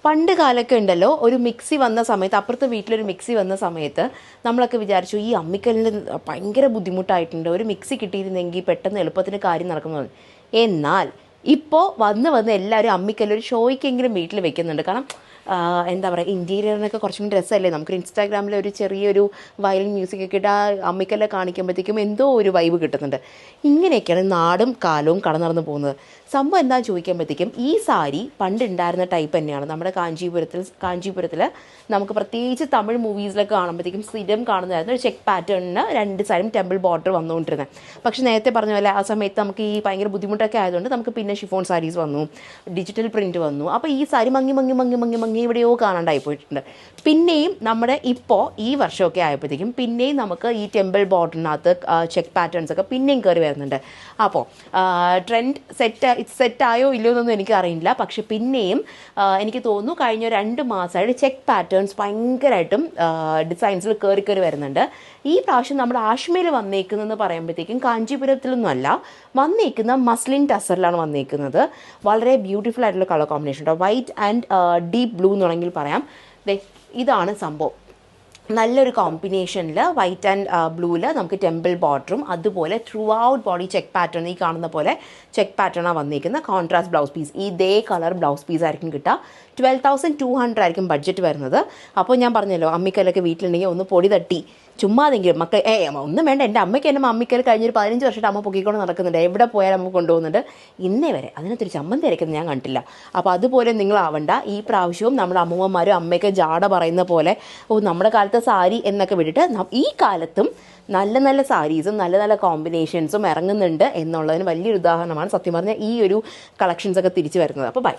പണ്ട് കാലമൊക്കെ ഉണ്ടല്ലോ, ഒരു മിക്സി വന്ന സമയത്ത്, അപ്പുറത്തെ വീട്ടിലൊരു മിക്സി വന്ന സമയത്ത് നമ്മളൊക്കെ വിചാരിച്ചു ഈ അമ്മിക്കല്ലിന് ഭയങ്കര ബുദ്ധിമുട്ടായിട്ടുണ്ട്, ഒരു മിക്സി കിട്ടിയിരുന്നെങ്കിൽ പെട്ടെന്ന് എളുപ്പത്തിന് കാര്യം നടക്കുന്നത്. എന്നാൽ ഇപ്പോൾ വന്ന് എല്ലാവരും അമ്മിക്കല്ല് ഒരു ഷോയ്ക്കെങ്കിലും വീട്ടിൽ വെക്കുന്നുണ്ട്. കാരണം എന്താ പറയുക, ഇൻറ്റീരിയറിനൊക്കെ കുറച്ചും കൂടി രസമല്ലേ. നമുക്കൊരു ഇൻസ്റ്റാഗ്രാമിൽ ഒരു ചെറിയൊരു വയലിൻ മ്യൂസിക്കൊക്കെ ഇട്ട് ആ അമ്മിക്കല്ല് കാണിക്കുമ്പോഴത്തേക്കും എന്തോ ഒരു വൈബ് കിട്ടുന്നുണ്ട്. ഇങ്ങനെയൊക്കെയാണ് നാടും കാലവും കടന്നു പോകുന്നത്. സംഭവം എന്താണെന്ന് ചോദിക്കുമ്പോഴത്തേക്കും ഈ സാരി പണ്ടുണ്ടായിരുന്ന ടൈപ്പ് തന്നെയാണ്. നമ്മുടെ കാഞ്ചീപുരത്തിൽ നമുക്ക് പ്രത്യേകിച്ച് തമിഴ് മൂവീസിലൊക്കെ കാണുമ്പോഴത്തേക്കും സ്ഥിരം കാണുന്നതായിരുന്നു ഒരു ചെക്ക് പാറ്റേണിന് 2 സൈഡും ടെമ്പിൾ ബോർഡർ വന്നുകൊണ്ടിരുന്നത്. പക്ഷേ നേരത്തെ പറഞ്ഞ പോലെ ആ സമയത്ത് നമുക്ക് ഈ ഭയങ്കര ബുദ്ധിമുട്ടൊക്കെ ആയതുകൊണ്ട് നമുക്ക് പിന്നെ ഷിഫോൺ സാരീസ് വന്നു, ഡിജിറ്റൽ പ്രിൻറ്റ് വന്നു. അപ്പോൾ ഈ സാരി മങ്ങി എവിടെയോ കാണാണ്ടായി പോയിട്ടുണ്ട്. പിന്നെയും നമ്മുടെ ഇപ്പോൾ ഈ വർഷമൊക്കെ ആയപ്പോഴത്തേക്കും പിന്നെയും നമുക്ക് ഈ ടെമ്പിൾ ബോർഡറിനകത്ത് ചെക്ക് പാറ്റേൺസ് ഒക്കെ പിന്നെയും കയറി വരുന്നുണ്ട്. അപ്പോൾ ട്രെൻഡ് സെറ്റായോ ഇല്ലയോ എന്നൊന്നും എനിക്കറിയില്ല. പക്ഷെ പിന്നെയും എനിക്ക് തോന്നുന്നു കഴിഞ്ഞ 2 മാസമായിട്ട് ചെക്ക് പാറ്റേൺസ് ഭയങ്കരമായിട്ടും ഡിസൈൻസിൽ കയറി വരുന്നുണ്ട്. ഈ പ്രാവശ്യം നമ്മുടെ ആഷ്മയിൽ വന്നേക്കുന്നതെന്ന് പറയുമ്പോഴത്തേക്കും കാഞ്ചീപുരത്തിലൊന്നും അല്ല വന്നേക്കുന്ന, മസ്ലിൻ ടസറിലാണ് വന്നേക്കുന്നത്. വളരെ ബ്യൂട്ടിഫുൾ ആയിട്ടുള്ള കളർ കോമ്പിനേഷൻ കേട്ടോ, വൈറ്റ് ആൻഡ് ഡീപ്പ് ബ്ലൂ എന്ന് വേണമെങ്കിൽ പറയാം. ഇതാണ് സംഭവം. നല്ലൊരു കോമ്പിനേഷനിൽ വൈറ്റ് ആൻഡ് ബ്ലൂവിൽ നമുക്ക് ടെമ്പിൾ ബോർഡറും അതുപോലെ through out body check pattern, ഈ കാണുന്ന പോലെ ചെക്ക് പാറ്റേണാണ് വന്നിരിക്കുന്നത്. കോൺട്രാസ്റ്റ് ബ്ലൗസ് പീസ്, ഇതേ കളർ ബ്ലൗസ് പീസ് ആയിരിക്കും കിട്ടുക. 12,200 ആയിരിക്കും ബഡ്ജറ്റ് വരുന്നത്. അപ്പോൾ ഞാൻ പറഞ്ഞല്ലോ, അമ്മിക്കല്ലൊക്കെ വീട്ടിലുണ്ടെങ്കിൽ ഒന്ന് പൊടി തട്ടി ചുമ്മാതെങ്കിലും മക്കൾ ഒന്നും വേണ്ട. എൻ്റെ അമ്മയ്ക്ക് എൻ്റെ അമ്മിക്കൽ കഴിഞ്ഞൊരു 15 വർഷമായിട്ട് അമ്മ പൊക്കിക്കൊണ്ട് നടക്കുന്നുണ്ട്. എവിടെ പോയാലും അമ്മ കൊണ്ടുപോകുന്നുണ്ട്. ഇന്നേ വരെ അതിനകത്തൊരു ചമ്മന്തി അരയ്ക്കുന്നത് ഞാൻ കണ്ടില്ല. അപ്പോൾ അതുപോലെ നിങ്ങളാവണ്ട. ഈ പ്രാവശ്യവും നമ്മുടെ അമ്മൂമ്മമാരും അമ്മയൊക്കെ ജാട പറയുന്ന പോലെ നമ്മുടെ കാലത്തെ സാരി എന്നൊക്കെ വിട്ടിട്ട് ഈ കാലത്തും നല്ല നല്ല സാരീസും നല്ല നല്ല കോമ്പിനേഷൻസും ഇറങ്ങുന്നുണ്ട് എന്നുള്ളതിന് വലിയൊരു ഉദാഹരണമാണ് സത്യം പറഞ്ഞാൽ ഈ ഒരു കളക്ഷൻസൊക്കെ തിരിച്ചു വരുന്നത്. അപ്പോൾ ബൈ.